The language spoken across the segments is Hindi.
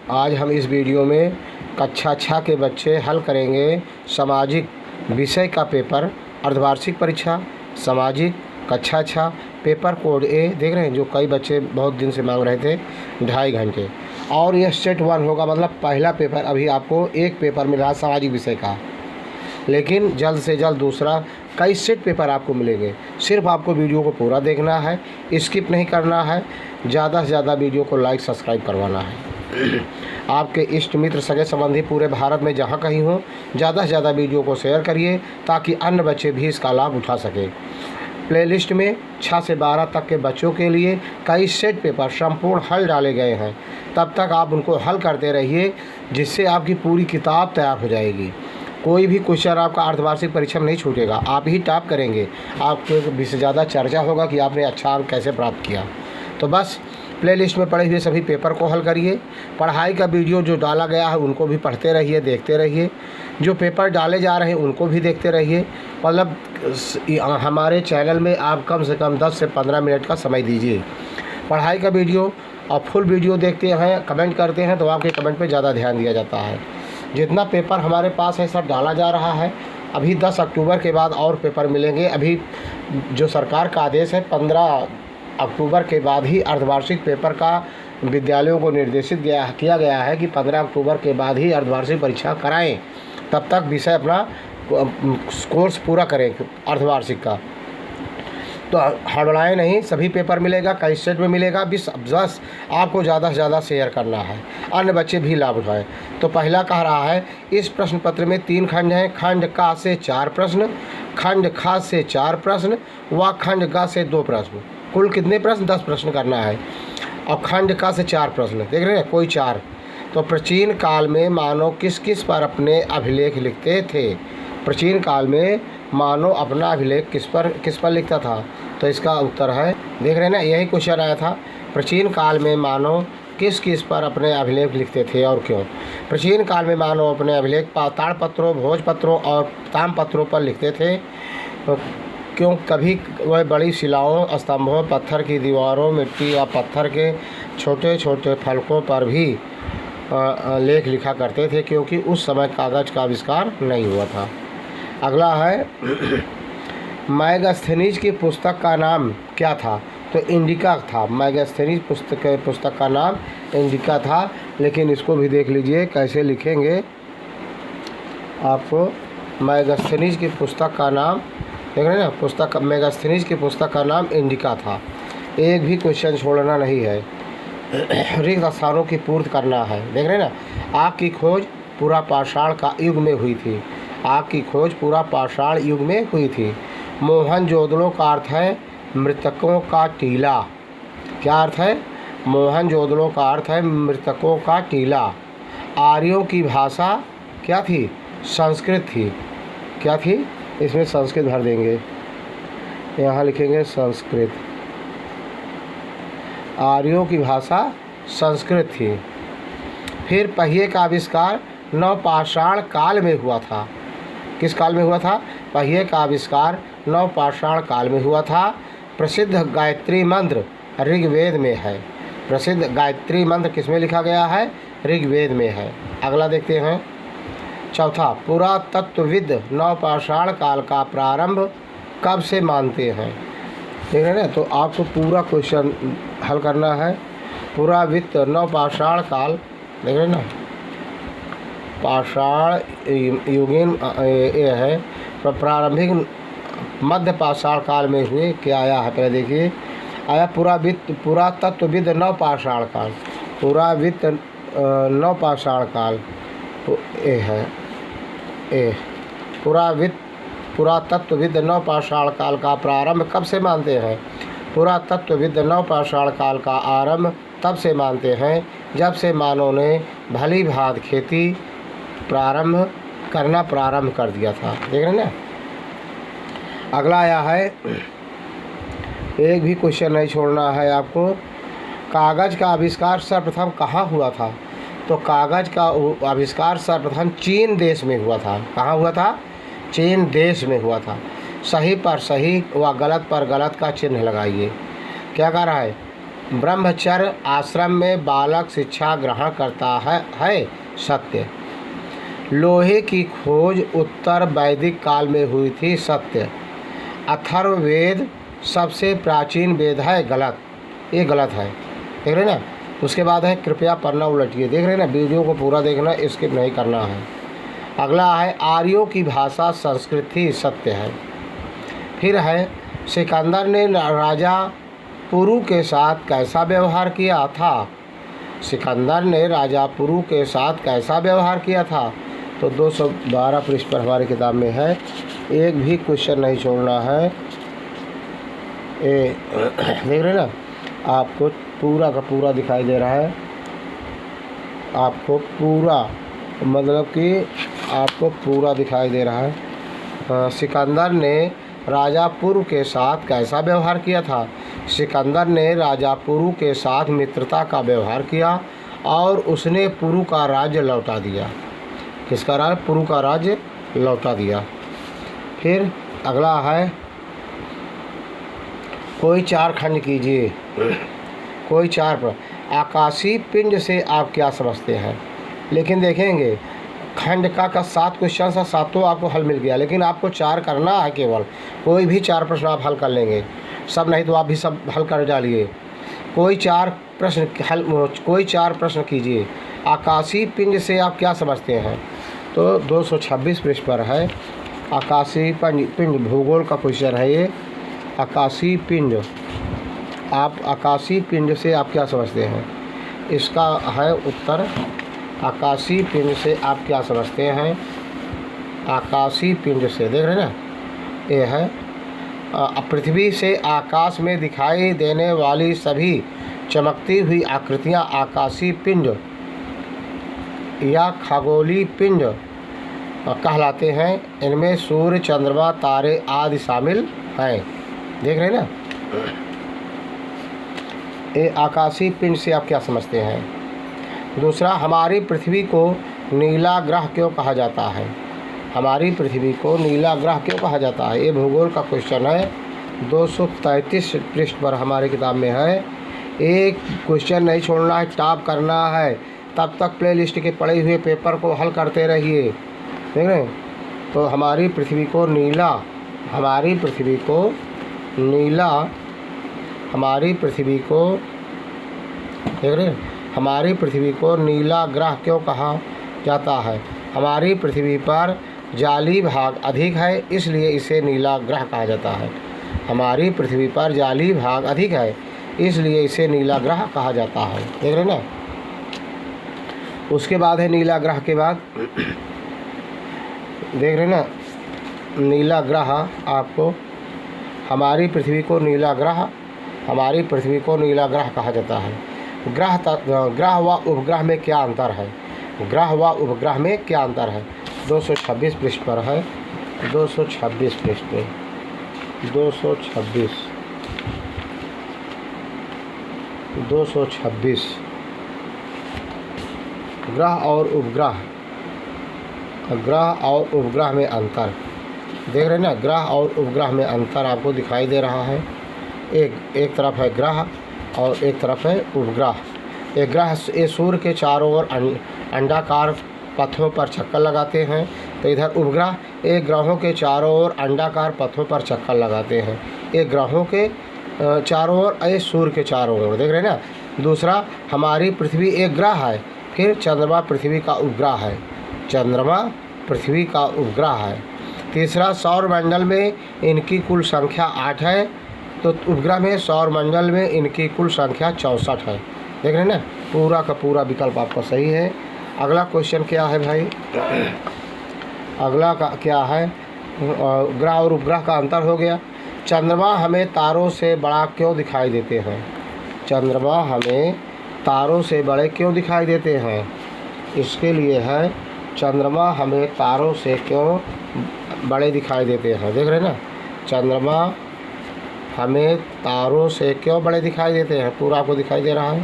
आज हम इस वीडियो में कक्षा 6 के बच्चे हल करेंगे सामाजिक विषय का पेपर, अर्धवार्षिक परीक्षा सामाजिक कक्षा 6 पेपर कोड ए। देख रहे हैं, जो कई बच्चे बहुत दिन से मांग रहे थे, 2.5 घंटे। और यह सेट 1 होगा, मतलब पहला पेपर। अभी आपको एक पेपर मिल रहा है सामाजिक विषय का, लेकिन जल्द से जल्द दूसरा कई सेट पेपर आपको मिलेंगे। सिर्फ आपको वीडियो को पूरा देखना है, स्किप नहीं करना है। ज़्यादा से ज़्यादा वीडियो को लाइक सब्सक्राइब करवाना है। आपके इष्ट मित्र सगे संबंधी पूरे भारत में जहाँ कहीं हो, ज़्यादा से ज़्यादा वीडियो को शेयर करिए ताकि अन्य बच्चे भी इसका लाभ उठा सकें। प्लेलिस्ट में 6 से 12 तक के बच्चों के लिए कई सेट पेपर संपूर्ण हल डाले गए हैं। तब तक आप उनको हल करते रहिए, जिससे आपकी पूरी किताब तैयार हो जाएगी। कोई भी क्वेश्चन आपका अर्धवार्षिक परीक्षा में नहीं छूटेगा, आप ही टॉप करेंगे। आपके से ज़्यादा चर्चा होगा कि आपने अच्छा अंक कैसे प्राप्त किया। तो बस प्लेलिस्ट में पड़े हुए सभी पेपर को हल करिए। पढ़ाई का वीडियो जो डाला गया है उनको भी पढ़ते रहिए, देखते रहिए। जो पेपर डाले जा रहे हैं उनको भी देखते रहिए। मतलब हमारे चैनल में आप कम से कम 10 से 15 मिनट का समय दीजिए। पढ़ाई का वीडियो और फुल वीडियो देखते हैं, कमेंट करते हैं, तो आपके कमेंट पे ज़्यादा ध्यान दिया जाता है। जितना पेपर हमारे पास है सब डाला जा रहा है। अभी 10 अक्टूबर के बाद और पेपर मिलेंगे। अभी जो सरकार का आदेश है, 15 अक्टूबर के बाद ही अर्धवार्षिक पेपर का विद्यालयों को निर्देशित किया गया है कि 15 अक्टूबर के बाद ही अर्धवार्षिक परीक्षा कराएं। तब तक विषय अपना कोर्स पूरा करें अर्धवार्षिक का। तो हड़बड़ाएं नहीं, सभी पेपर मिलेगा, कई सेट में मिलेगा। बस आपको ज़्यादा से ज़्यादा शेयर करना है, अन्य बच्चे भी लाभ उठाएं। तो पहला कह रहा है, इस प्रश्न पत्र में 3 खंड हैं। खंड का से 4 प्रश्न, खंड खा से 4 प्रश्न व खंड ग से 2 प्रश्न। कुल कितने प्रश्न? 10 प्रश्न करना है। और खंड का से 4 प्रश्न, देख रहे हैं, कोई 4। तो प्राचीन काल में मानव किस किस पर अपने अभिलेख लिखते थे? प्राचीन काल में मानव अपना अभिलेख किस पर लिखता था? तो इसका उत्तर है, देख रहे हैं ना, यही क्वेश्चन आया था। प्राचीन काल में मानव किस किस पर अपने अभिलेख लिखते थे और क्यों? प्राचीन काल में मानव अपने अभिलेख ताड़पत्रों, भोजपत्रों और ताम्रपत्रों पर लिखते थे। क्यों? कभी वह बड़ी शिलाओं, स्तंभों, पत्थर की दीवारों, मिट्टी या पत्थर के छोटे छोटे फलकों पर भी लेख लिखा करते थे, क्योंकि उस समय कागज़ का आविष्कार नहीं हुआ था। अगला है, मैगस्थनीज की पुस्तक का नाम क्या था? तो इंडिका था। मैगस्थनीज पुस्तक का नाम इंडिका था। लेकिन इसको भी देख लीजिए कैसे लिखेंगे। आपको मैगस्थनीज की पुस्तक का नाम देख रहे हैं ना, पुस्तक मैगस्थनीज की पुस्तक का नाम इंडिका था। एक भी क्वेश्चन छोड़ना नहीं है, रिक्त स्थानों की पूर्ति करना है। देख रहे हैं ना, आग की खोज पूरा पाषाण का युग में हुई थी। आग की खोज पूरा पाषाण युग में हुई थी। मोहनजोदड़ो का अर्थ है मृतकों का टीला। क्या अर्थ है? मोहनजोदड़ो का अर्थ है मृतकों का टीला। आर्यों की भाषा क्या थी? संस्कृत थी। क्या थी? इसमें संस्कृत भर देंगे, यहाँ लिखेंगे संस्कृत। आर्यों की भाषा संस्कृत थी। फिर पहिए का आविष्कार नवपाषाण काल में हुआ था। किस काल में हुआ था? पहिए का आविष्कार नवपाषाण काल में हुआ था। प्रसिद्ध गायत्री मंत्र ऋग्वेद में है। प्रसिद्ध गायत्री मंत्र किसमें लिखा गया है? ऋग्वेद में है। अगला देखते हैं, चौथा, पुरातत्वविद नवपाषाण काल का प्रारंभ कब से मानते हैं? देख रहे हैं ना, तो आपको पूरा क्वेश्चन हल करना है। पुरावित्त नवपाषाण काल, देख रहे हैं ना, पाषाण युगीन ये है। प्रारंभिक मध्य पाषाण काल में हुए। क्या आया है पहले देखिए, आया पुरातत्वविद नवपाषाण काल। पुरावित्त नवपाषाण काल ए है, ए पुरातत्वविद नवपाषाण काल का प्रारंभ कब से मानते हैं? पुरातत्वविद नवपाषाण काल का आरंभ तब से मानते हैं जब से मानव ने भली भांति खेती करना प्रारंभ कर दिया था। देख रहे हैं ना। अगला आया है, एक भी क्वेश्चन नहीं छोड़ना है आपको। कागज़ का आविष्कार सर्वप्रथम कहाँ हुआ था? तो कागज़ का आविष्कार सर्वप्रथम चीन देश में हुआ था। कहाँ हुआ था? चीन देश में हुआ था। सही पर सही व गलत पर गलत का चिन्ह लगाइए। क्या कह रहा है? ब्रह्मचर्य आश्रम में बालक शिक्षा ग्रहण करता है सत्य। लोहे की खोज उत्तर वैदिक काल में हुई थी सत्य। अथर्ववेद सबसे प्राचीन वेद है गलत, ये गलत है, देख रहे ना। उसके बाद है कृपया पन्ना उलटिए, देख रहे ना, वीडियो को पूरा देखना, स्किप नहीं करना है। अगला है आर्यों की भाषा संस्कृत थी सत्य है। फिर है सिकंदर ने राजा पुरु के साथ कैसा व्यवहार किया था। सिकंदर ने राजा पुरु के साथ कैसा व्यवहार किया था, तो 212 पृष्ठ पर हमारी किताब में है, एक भी क्वेश्चन नहीं छोड़ना है। देख रहे ना, आपको पूरा का पूरा दिखाई दे रहा है, आपको पूरा, मतलब कि आपको पूरा दिखाई दे रहा है। सिकंदर ने राजा पुरु के साथ कैसा व्यवहार किया था। सिकंदर ने राजा पुरु के साथ मित्रता का व्यवहार किया और उसने पुरु का राज्य लौटा दिया। किसका राज्य? पुरु का राज्य लौटा दिया। फिर अगला है कोई चार खंड कीजिए। कोई चार पर आकाशीय पिंड से आप क्या समझते हैं। लेकिन देखेंगे खंड का 7 क्वेश्चन था, 7 आपको हल मिल गया, लेकिन आपको 4 करना है केवल। कोई भी 4 प्रश्न आप हल कर लेंगे, सब नहीं तो आप भी सब हल कर डालिए। कोई 4 प्रश्न कीजिए। आकाशीय पिंड से आप क्या समझते हैं, तो 226 पृष्ठ पर है। आकाशीय पिंड भूगोल का क्वेश्चन है ये। आकाशीय पिंड, आप आकाशीय पिंड से आप क्या समझते हैं, इसका है उत्तर। आकाशीय पिंड से आप क्या समझते हैं। आकाशीय पिंड से देख रहे हैं ना, ये है पृथ्वी से आकाश में दिखाई देने वाली सभी चमकती हुई आकृतियां आकाशीय पिंड या खगोलीय पिंड कहलाते हैं। इनमें सूर्य, चंद्रमा, तारे आदि शामिल हैं। देख रहे हैं ना, ये आकाशीय पिंड से आप क्या समझते हैं। दूसरा, हमारी पृथ्वी को नीला ग्रह क्यों कहा जाता है। हमारी पृथ्वी को नीला ग्रह क्यों कहा जाता है, ये भूगोल का क्वेश्चन है। 233 पृष्ठ पर हमारी किताब में है। एक क्वेश्चन नहीं छोड़ना है, टॉप करना है। तब तक प्लेलिस्ट के पड़े हुए पेपर को हल करते रहिए। देख रहे हैं, तो हमारी पृथ्वी को नीला, हमारी पृथ्वी को नीला, हमारी पृथ्वी को, देख रहे हैं, हमारी पृथ्वी को नीला ग्रह क्यों कहा जाता है। हमारी पृथ्वी पर जाली भाग अधिक है, इसलिए इसे नीला ग्रह कहा जाता है। हमारी पृथ्वी पर जाली भाग अधिक है, इसलिए इसे नीला ग्रह कहा जाता है। देख रहे ना, उसके बाद है नीला ग्रह के बाद, देख रहे ना, नीला ग्रह आपको, हमारी पृथ्वी को नीला ग्रह, हमारी पृथ्वी को नीला ग्रह कहा जाता है। ग्रह व उपग्रह में क्या अंतर है। ग्रह व उपग्रह में क्या अंतर है, 226 पृष्ठ पर है। 226 पृष्ठ पे 226 ग्रह और उपग्रह, ग्रह और उपग्रह में अंतर देख रहे हैं ना। ग्रह और उपग्रह में अंतर आपको दिखाई दे रहा है। एक तरफ है ग्रह और एक तरफ है उपग्रह। एक ग्रह ये सूर्य के चारों ओर अंडाकार पथों पर चक्कर लगाते हैं, तो इधर उपग्रह एक ग्रहों के चारों ओर अंडाकार पथों पर चक्कर लगाते हैं। एक ग्रहों के चारों ओर, ये सूर्य के चारों ओर, देख रहे हैं ना। दूसरा, हमारी पृथ्वी एक ग्रह है, फिर चंद्रमा पृथ्वी का उपग्रह है, चंद्रमा पृथ्वी का उपग्रह है। तीसरा, सौरमंडल में इनकी कुल संख्या 8 है, तो उपग्रह में सौरमंडल में इनकी कुल संख्या 64 है। देख रहे हैं ना, पूरा का पूरा विकल्प आपका सही है। अगला क्वेश्चन क्या है भाई, अगला का क्या है, ग्रह और उपग्रह का अंतर हो गया। चंद्रमा हमें तारों से बड़ा क्यों दिखाई देते हैं। चंद्रमा हमें तारों से बड़े क्यों दिखाई देते हैं, इसके लिए है चंद्रमा हमें तारों से क्यों बड़े दिखाई देते हैं। देख रहे हैं ना, चंद्रमा हमें तारों से क्यों बड़े दिखाई देते हैं, पूरा आपको दिखाई दे रहा है।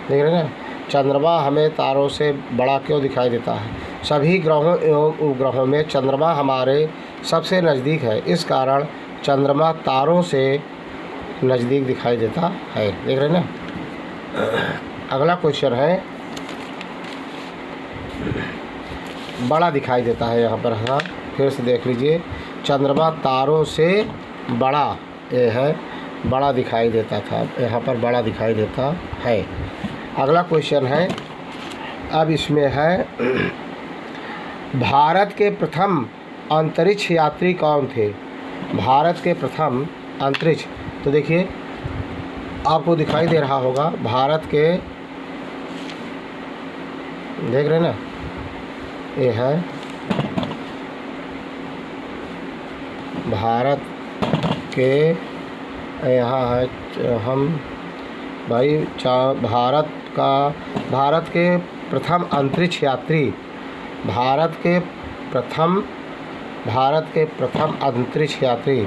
देख रहे हैं ना, चंद्रमा हमें तारों से बड़ा क्यों दिखाई देता है। सभी ग्रहों एवं उपग्रहों में चंद्रमा हमारे सबसे नज़दीक है, इस कारण चंद्रमा तारों से नज़दीक दिखाई देता है। देख रहे हैं ना। अगला क्वेश्चन है, बड़ा दिखाई देता है यहाँ पर। हाँ, फिर से देख लीजिए, चंद्रमा तारों से बड़ा, ये है बड़ा दिखाई देता था, यहाँ पर बड़ा दिखाई देता है। अगला क्वेश्चन है, अब इसमें है, भारत के प्रथम अंतरिक्ष यात्री कौन थे? भारत के प्रथम अंतरिक्ष, तो देखिए आपको दिखाई दे रहा होगा, भारत के, देख रहे हैं ना, ये है भारत के, यहाँ है हम भाई भारत के प्रथम अंतरिक्ष यात्री, भारत के प्रथम अंतरिक्ष यात्री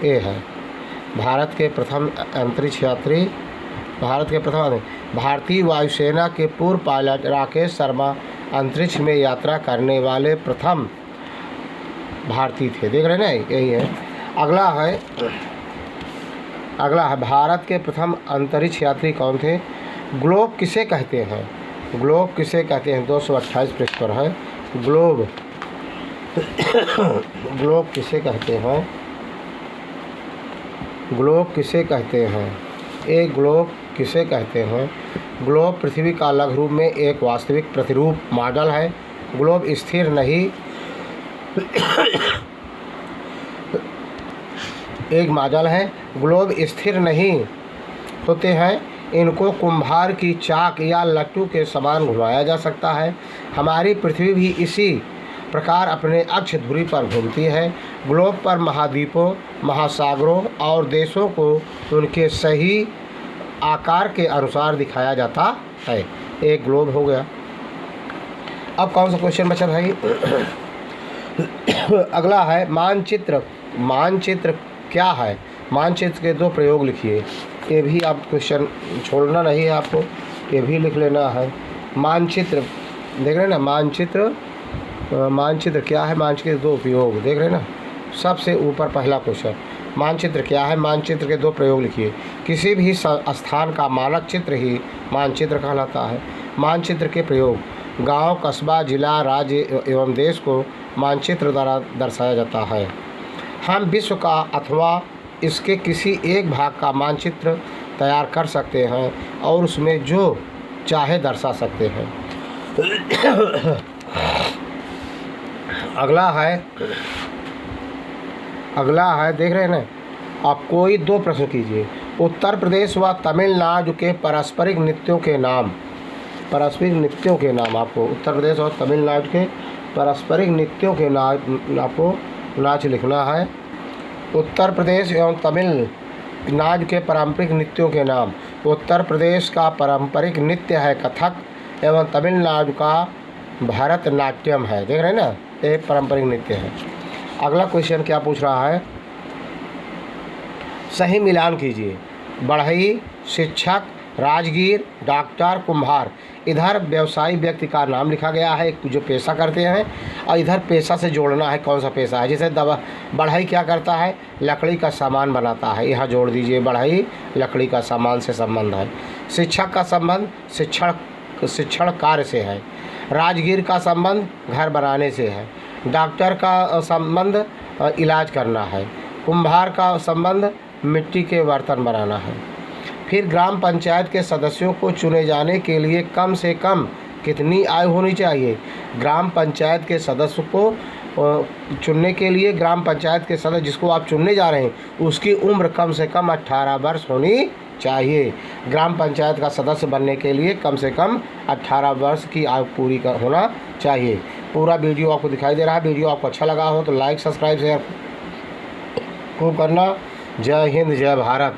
ये है, भारत के प्रथम अंतरिक्ष यात्री, भारतीय वायुसेना के पूर्व पायलट राकेश शर्मा अंतरिक्ष में यात्रा करने वाले प्रथम भारतीय थे। देख रहे हैं ना, यही है। अगला है भारत के प्रथम अंतरिक्ष यात्री कौन थे? ग्लोब किसे कहते हैं? ग्लोब किसे कहते हैं? 228 पृष्ठ पर है। ग्लोब ग्लोब किसे कहते हैं? ग्लोब किसे कहते हैं? एक ग्लोब किसे कहते हैं? ग्लोब पृथ्वी का लघु रूप में एक वास्तविक प्रतिरूप मॉडल है। ग्लोब स्थिर नहीं एक मॉडल है। ग्लोब स्थिर नहीं होते हैं, इनको कुम्हार की चाक या लट्टू के समान घुमाया जा सकता है। हमारी पृथ्वी भी इसी प्रकार अपने अक्ष धुरी पर घूमती है। ग्लोब पर महाद्वीपों, महासागरों और देशों को उनके सही आकार के अनुसार दिखाया जाता है। एक ग्लोब हो गया। अब कौन सा क्वेश्चन बचा भाई? अगला है मानचित्र। मानचित्र क्या है? मानचित्र के 2 प्रयोग लिखिए। ये भी आप क्वेश्चन छोड़ना नहीं है, आपको ये भी लिख लेना है। मानचित्र देख रहे हैं ना, मानचित्र क्या है? मानचित्र के 2 उपयोग देख रहे हैं ना। सबसे ऊपर पहला क्वेश्चन, मानचित्र क्या है? मानचित्र के 2 प्रयोग लिखिए। किसी भी स्थान का मानक चित्र ही मानचित्र कहलाता है। मानचित्र के प्रयोग, गांव, कस्बा, जिला, राज्य एवं देश को मानचित्र द्वारा दर्शाया जाता है। हम विश्व का अथवा इसके किसी एक भाग का मानचित्र तैयार कर सकते हैं और उसमें जो चाहे दर्शा सकते हैं। अगला है देख रहे हैं ना आप। कोई 2 प्रश्न कीजिए। उत्तर प्रदेश व तमिलनाडु के पारस्परिक नृत्यों के नाम। आपको उत्तर प्रदेश और तमिलनाडु के पारस्परिक नृत्यों के नाम आपको नाच लिखना है। उत्तर प्रदेश एवं तमिलनाडु के पारंपरिक नृत्यों के नाम। उत्तर प्रदेश का पारंपरिक नृत्य है कथक एवं तमिलनाडु का भरतनाट्यम है। देख रहे हैं ना, ये पारंपरिक नृत्य है। अगला क्वेश्चन क्या पूछ रहा है? सही मिलान कीजिए। बढ़ई, शिक्षक, राजगीर, डॉक्टर, कुम्हार। इधर व्यवसायी व्यक्ति का नाम लिखा गया है जो पेशा करते हैं, और इधर पेशा से जोड़ना है कौन सा पेशा है। जैसे बढ़ई क्या करता है? लकड़ी का सामान बनाता है, यहाँ जोड़ दीजिए बढ़ई लकड़ी का सामान से संबंध है। शिक्षक का संबंध शिक्षण कार्य से है। राजगीर का संबंध घर बनाने से है। डॉक्टर का संबंध इलाज करना है। कुम्हार का संबंध मिट्टी के बर्तन बनाना है। फिर ग्राम पंचायत के सदस्यों को चुने जाने के लिए कम से कम कितनी आयु होनी चाहिए? ग्राम पंचायत के सदस्य को चुनने के लिए, ग्राम पंचायत के सदस्य जिसको आप चुनने जा रहे हैं उसकी उम्र कम से कम 18 वर्ष होनी चाहिए। ग्राम पंचायत का सदस्य बनने के लिए कम से कम 18 वर्ष की आयु पूरी होना चाहिए। पूरा वीडियो आपको दिखाई दे रहा है। वीडियो आपको अच्छा लगा हो तो लाइक, सब्सक्राइब, शेयर खूब करना। जय हिंद, जय भारत।